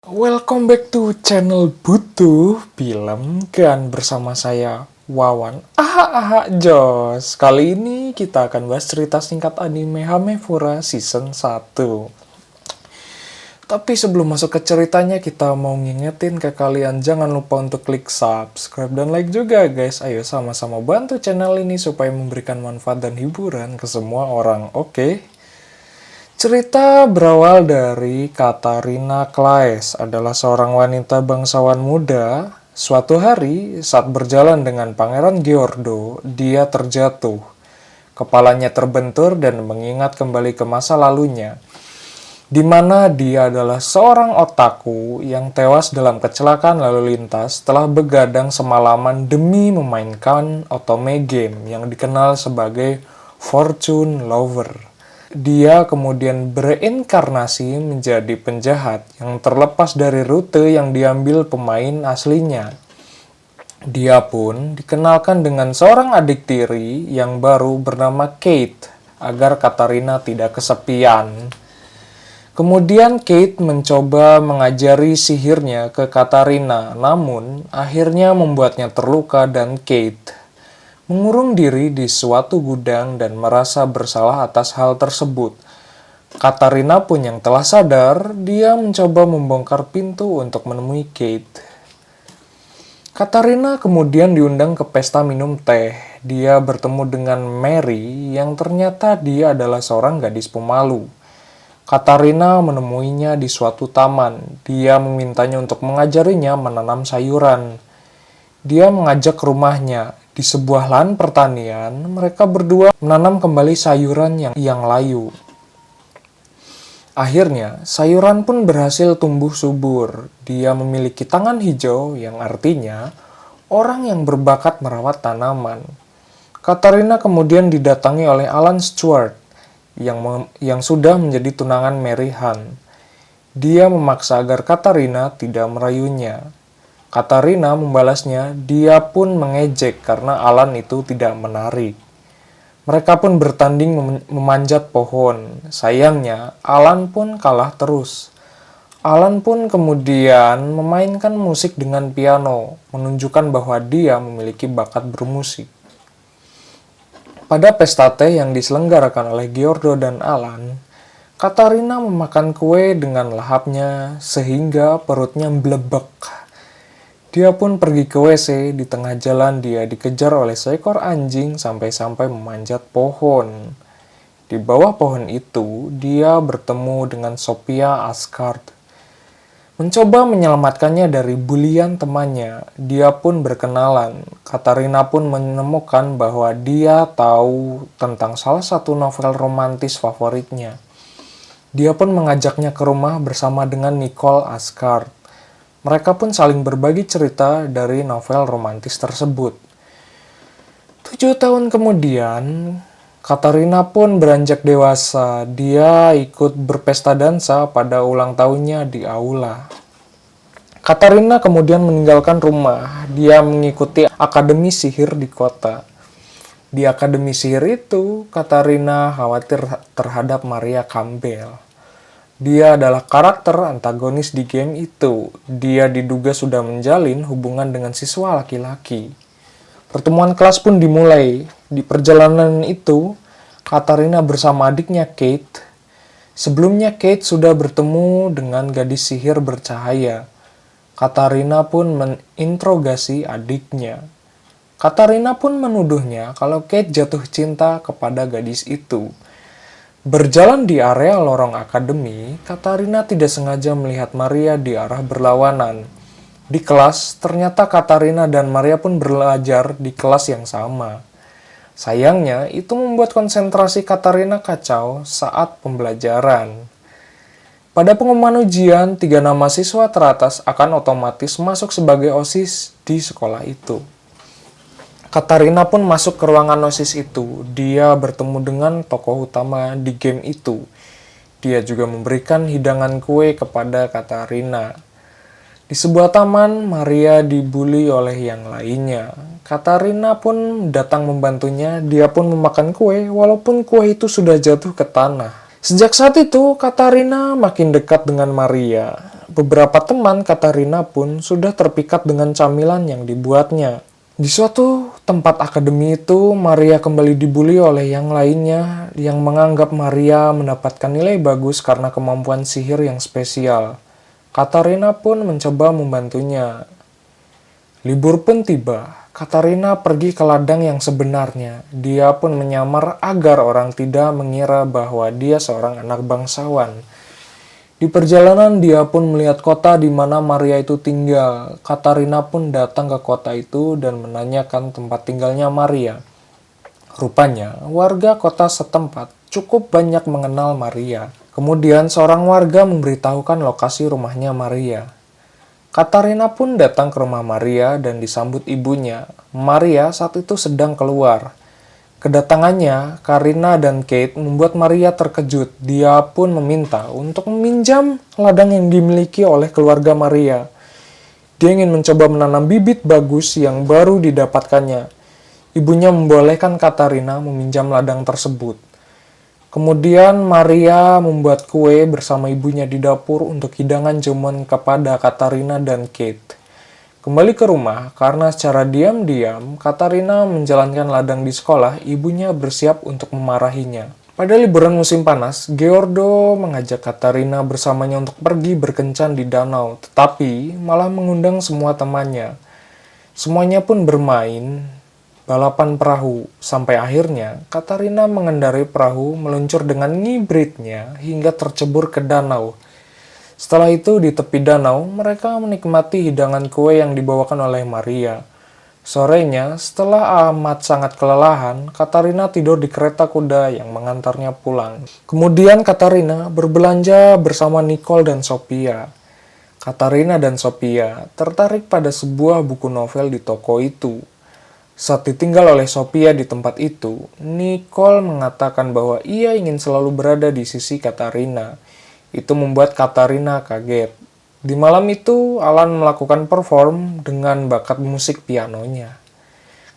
Welcome back to channel Butuh Film kan bersama saya Wawan. Jos. Kali ini kita akan bahas cerita singkat anime Hamefura season 1. Tapi sebelum masuk ke ceritanya, kita mau ngingetin ke kalian jangan lupa untuk klik subscribe dan like juga guys. Ayo sama-sama bantu channel ini supaya memberikan manfaat dan hiburan ke semua orang, oke? Cerita berawal dari Katarina Claes adalah seorang wanita bangsawan muda. Suatu hari, saat berjalan dengan Pangeran Giordo, dia terjatuh. Kepalanya terbentur dan mengingat kembali ke masa lalunya, di mana dia adalah seorang otaku yang tewas dalam kecelakaan lalu lintas setelah begadang semalaman demi memainkan otome game yang dikenal sebagai Fortune Lover. Dia kemudian bereinkarnasi menjadi penjahat yang terlepas dari rute yang diambil pemain aslinya. Dia pun dikenalkan dengan seorang adik tiri yang baru bernama Kate, agar Katarina tidak kesepian. Kemudian Kate mencoba mengajari sihirnya ke Katarina, namun akhirnya membuatnya terluka dan Kate mengurung diri di suatu gudang dan merasa bersalah atas hal tersebut. Katarina pun yang telah sadar, dia mencoba membongkar pintu untuk menemui Kate. Katarina kemudian diundang ke pesta minum teh. Dia bertemu dengan Mary yang ternyata dia adalah seorang gadis pemalu. Katarina menemuinya di suatu taman. Dia memintanya untuk mengajarinya menanam sayuran. Dia mengajak ke rumahnya. Di sebuah lahan pertanian, mereka berdua menanam kembali sayuran yang layu. Akhirnya, sayuran pun berhasil tumbuh subur. Dia memiliki tangan hijau yang artinya orang yang berbakat merawat tanaman. Katarina kemudian didatangi oleh Alan Stewart yang sudah menjadi tunangan Mary Han. Dia memaksa agar Katarina tidak merayunya. Katarina membalasnya, dia pun mengejek karena Alan itu tidak menarik. Mereka pun bertanding memanjat pohon. Sayangnya, Alan pun kalah terus. Alan pun kemudian memainkan musik dengan piano, menunjukkan bahwa dia memiliki bakat bermusik. Pada pesta teh yang diselenggarakan oleh Giordo dan Alan, Katarina memakan kue dengan lahapnya sehingga perutnya mblebek. Dia pun pergi ke WC. Di tengah jalan dia dikejar oleh seekor anjing sampai-sampai memanjat pohon. Di bawah pohon itu, dia bertemu dengan Sophia Asgard. Mencoba menyelamatkannya dari bulian temannya, dia pun berkenalan. Katarina pun menemukan bahwa dia tahu tentang salah satu novel romantis favoritnya. Dia pun mengajaknya ke rumah bersama dengan Nicole Asgard. Mereka pun saling berbagi cerita dari novel romantis tersebut. 7 tahun kemudian, Katarina pun beranjak dewasa. Dia ikut berpesta dansa pada ulang tahunnya di aula. Katarina kemudian meninggalkan rumah. Dia mengikuti akademi sihir di kota. Di akademi sihir itu, Katarina khawatir terhadap Maria Campbell. Dia adalah karakter antagonis di game itu. Dia diduga sudah menjalin hubungan dengan siswa laki-laki. Pertemuan kelas pun dimulai. Di perjalanan itu, Katarina bersama adiknya Kate. Sebelumnya Kate sudah bertemu dengan gadis sihir bercahaya. Katarina pun menginterogasi adiknya. Katarina pun menuduhnya kalau Kate jatuh cinta kepada gadis itu. Berjalan di area lorong akademi, Katarina tidak sengaja melihat Maria di arah berlawanan. Di kelas, ternyata Katarina dan Maria pun belajar di kelas yang sama. Sayangnya, itu membuat konsentrasi Katarina kacau saat pembelajaran. Pada pengumuman ujian, 3 nama siswa teratas akan otomatis masuk sebagai OSIS di sekolah itu. Katarina pun masuk ke ruangan OSIS itu. Dia bertemu dengan tokoh utama di game itu. Dia juga memberikan hidangan kue kepada Katarina. Di sebuah taman, Maria dibully oleh yang lainnya. Katarina pun datang membantunya. Dia pun memakan kue, walaupun kue itu sudah jatuh ke tanah. Sejak saat itu, Katarina makin dekat dengan Maria. beberapa teman Katarina pun sudah terpikat dengan camilan yang dibuatnya. Di suatu tempat akademi itu, Maria kembali dibully oleh yang lainnya yang menganggap Maria mendapatkan nilai bagus karena kemampuan sihir yang spesial. Katarina pun mencoba membantunya. Libur pun tiba. Katarina pergi ke ladang yang sebenarnya. Dia pun menyamar agar orang tidak mengira bahwa dia seorang anak bangsawan. Di perjalanan dia pun melihat kota di mana Maria itu tinggal. Katarina pun datang ke kota itu dan menanyakan tempat tinggalnya Maria. Rupanya, warga kota setempat cukup banyak mengenal Maria. Kemudian seorang warga memberitahukan lokasi rumahnya Maria. Katarina pun datang ke rumah Maria dan disambut ibunya. Maria saat itu sedang keluar. Kedatangannya, Karina dan Kate membuat Maria terkejut. Dia pun meminta untuk meminjam ladang yang dimiliki oleh keluarga Maria. Dia ingin mencoba menanam bibit bagus yang baru didapatkannya. Ibunya membolehkan Katarina meminjam ladang tersebut. Kemudian Maria membuat kue bersama ibunya di dapur untuk hidangan jamuan kepada Katarina dan Kate. Kembali ke rumah, karena secara diam-diam Katarina menjalankan ladang di sekolah, ibunya bersiap untuk memarahinya. Pada liburan musim panas, Geordo mengajak Katarina bersamanya untuk pergi berkencan di danau, tetapi malah mengundang semua temannya. Semuanya pun bermain balapan perahu, sampai akhirnya Katarina mengendarai perahu meluncur dengan ngibritnya hingga tercebur ke danau. Setelah itu di tepi danau, mereka menikmati hidangan kue yang dibawakan oleh Maria. Sorenya, setelah amat sangat kelelahan, Katarina tidur di kereta kuda yang mengantarnya pulang. Kemudian Katarina berbelanja bersama Nicole dan Sophia. Katarina dan Sophia tertarik pada sebuah buku novel di toko itu. Saat ditinggal oleh Sophia di tempat itu, Nicole mengatakan bahwa ia ingin selalu berada di sisi Katarina. Itu membuat Katarina kaget. Di malam itu, Alan melakukan perform dengan bakat musik pianonya.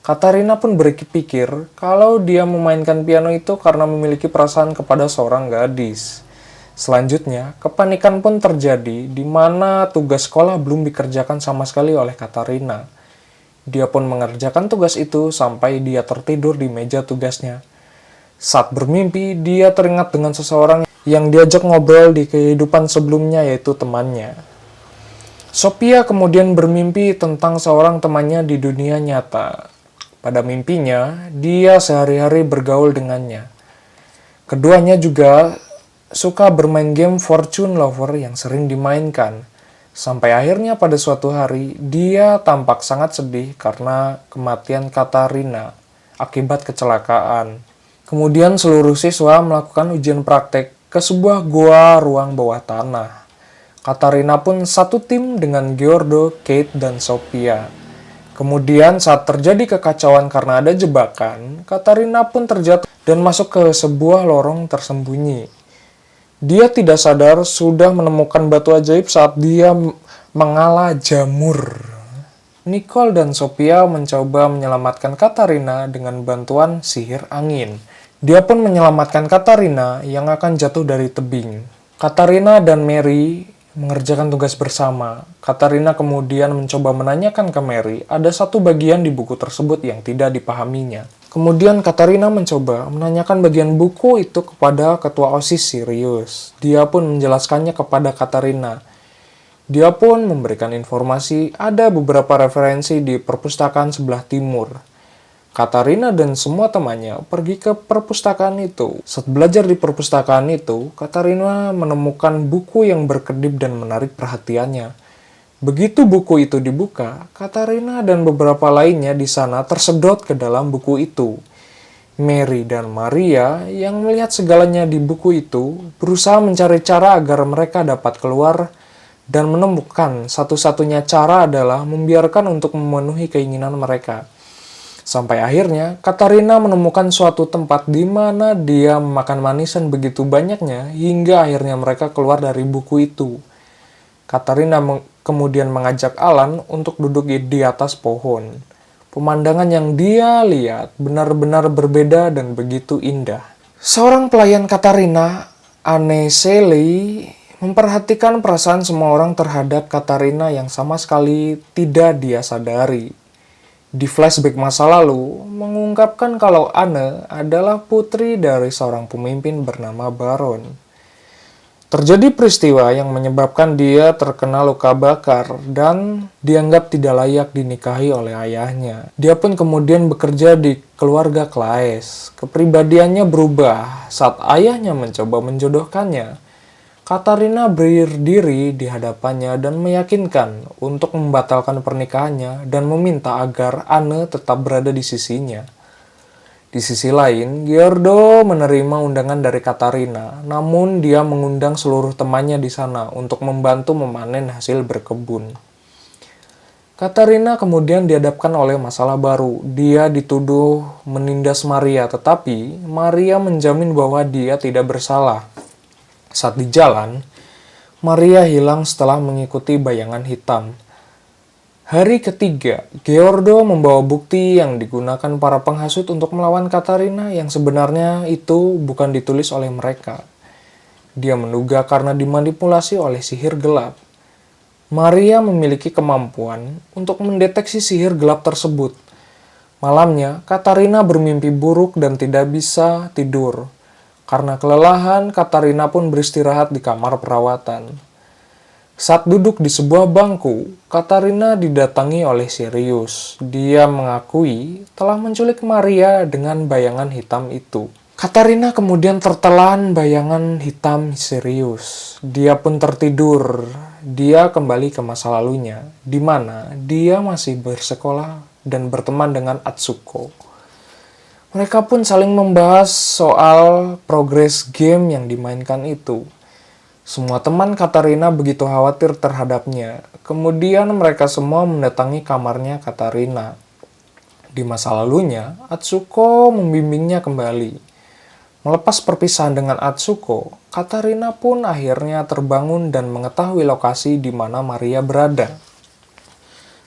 Katarina pun berpikir kalau dia memainkan piano itu karena memiliki perasaan kepada seorang gadis. Selanjutnya, kepanikan pun terjadi di mana tugas sekolah belum dikerjakan sama sekali oleh Katarina. Dia pun mengerjakan tugas itu sampai dia tertidur di meja tugasnya. Saat bermimpi, dia teringat dengan seseorang yang diajak ngobrol di kehidupan sebelumnya, yaitu temannya. Sophia kemudian bermimpi tentang seorang temannya di dunia nyata. Pada mimpinya, dia sehari-hari bergaul dengannya. Keduanya juga suka bermain game Fortune Lover yang sering dimainkan. Sampai akhirnya pada suatu hari, dia tampak sangat sedih karena kematian Katarina akibat kecelakaan. Kemudian seluruh siswa melakukan ujian praktek ke sebuah gua ruang bawah tanah. Katarina pun satu tim dengan Geordo, Kate, dan Sophia. Kemudian saat terjadi kekacauan karena ada jebakan, Katarina pun terjatuh dan masuk ke sebuah lorong tersembunyi. Dia tidak sadar sudah menemukan batu ajaib saat dia mengalah jamur. Nicole dan Sophia mencoba menyelamatkan Katarina dengan bantuan sihir angin. Dia pun menyelamatkan Katarina yang akan jatuh dari tebing. Katarina dan Mary mengerjakan tugas bersama. Katarina kemudian mencoba menanyakan ke Mary ada satu bagian di buku tersebut yang tidak dipahaminya. Kemudian Katarina mencoba menanyakan bagian buku itu kepada ketua OSIS Sirius. Dia pun menjelaskannya kepada Katarina. Dia pun memberikan informasi ada beberapa referensi di perpustakaan sebelah timur. Katarina dan semua temannya pergi ke perpustakaan itu. Saat belajar di perpustakaan itu, Katarina menemukan buku yang berkedip dan menarik perhatiannya. Begitu buku itu dibuka, Katarina dan beberapa lainnya di sana tersedot ke dalam buku itu. Mary dan Maria yang melihat segalanya di buku itu berusaha mencari cara agar mereka dapat keluar dan menemukan satu-satunya cara adalah membiarkan untuk memenuhi keinginan mereka. Sampai akhirnya, Katarina menemukan suatu tempat di mana dia memakan manisan begitu banyaknya hingga akhirnya mereka keluar dari buku itu. Katarina kemudian mengajak Alan untuk duduk di atas pohon. Pemandangan yang dia lihat benar-benar berbeda dan begitu indah. Seorang pelayan Katarina, Anne Shelley, memperhatikan perasaan semua orang terhadap Katarina yang sama sekali tidak dia sadari. Di flashback masa lalu, mengungkapkan kalau Anne adalah putri dari seorang pemimpin bernama Baron. Terjadi peristiwa yang menyebabkan dia terkena luka bakar dan dianggap tidak layak dinikahi oleh ayahnya. Dia pun kemudian bekerja di keluarga Claes. Kepribadiannya berubah saat ayahnya mencoba menjodohkannya. Katarina berdiri di hadapannya dan meyakinkan untuk membatalkan pernikahannya dan meminta agar Anne tetap berada di sisinya. Di sisi lain, Giordo menerima undangan dari Katarina, namun dia mengundang seluruh temannya di sana untuk membantu memanen hasil berkebun. Katarina kemudian dihadapkan oleh masalah baru. Dia dituduh menindas Maria, tetapi Maria menjamin bahwa dia tidak bersalah. Saat di jalan, Maria hilang setelah mengikuti bayangan hitam. Hari ketiga, Giordo membawa bukti yang digunakan para penghasut untuk melawan Katarina yang sebenarnya itu bukan ditulis oleh mereka. Dia menduga karena dimanipulasi oleh sihir gelap. Maria memiliki kemampuan untuk mendeteksi sihir gelap tersebut. Malamnya, Katarina bermimpi buruk dan tidak bisa tidur. Karena kelelahan, Katarina pun beristirahat di kamar perawatan. Saat duduk di sebuah bangku, Katarina didatangi oleh Sirius. Dia mengakui telah menculik Maria dengan bayangan hitam itu. Katarina kemudian tertelan bayangan hitam Sirius. Dia pun tertidur. Dia kembali ke masa lalunya, di mana dia masih bersekolah dan berteman dengan Atsuko. Mereka pun saling membahas soal progres game yang dimainkan itu. Semua teman Katarina begitu khawatir terhadapnya. Kemudian mereka semua mendatangi kamarnya Katarina. Di masa lalunya, Atsuko membimbingnya kembali. Melepas perpisahan dengan Atsuko, Katarina pun akhirnya terbangun dan mengetahui lokasi di mana Maria berada.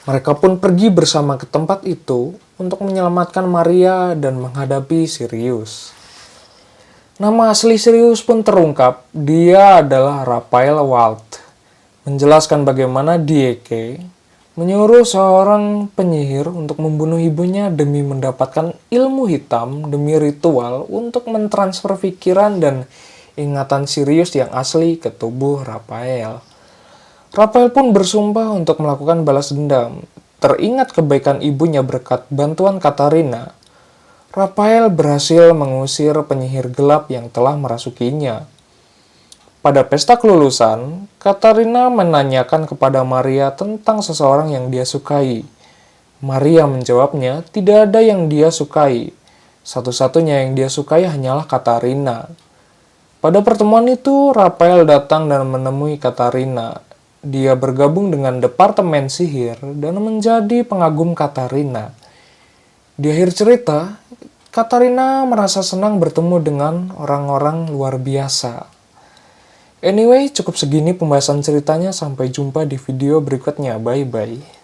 Mereka pun pergi bersama ke tempat itu untuk menyelamatkan Maria dan menghadapi Sirius. Nama asli Sirius pun terungkap, dia adalah Raphael Wald. Menjelaskan bagaimana Dieke menyuruh seorang penyihir untuk membunuh ibunya demi mendapatkan ilmu hitam demi ritual untuk mentransfer pikiran dan ingatan Sirius yang asli ke tubuh Raphael. Raphael pun bersumpah untuk melakukan balas dendam. Teringat kebaikan ibunya berkat bantuan Katarina, Raphael berhasil mengusir penyihir gelap yang telah merasukinya. Pada pesta kelulusan, Katarina menanyakan kepada Maria tentang seseorang yang dia sukai. Maria menjawabnya tidak ada yang dia sukai. Satu-satunya yang dia sukai hanyalah Katarina. Pada pertemuan itu, Raphael datang dan menemui Katarina. Dia bergabung dengan Departemen Sihir dan menjadi pengagum Katarina. Di akhir cerita, Katarina merasa senang bertemu dengan orang-orang luar biasa. Anyway, cukup segini pembahasan ceritanya. Sampai jumpa di video berikutnya. Bye-bye.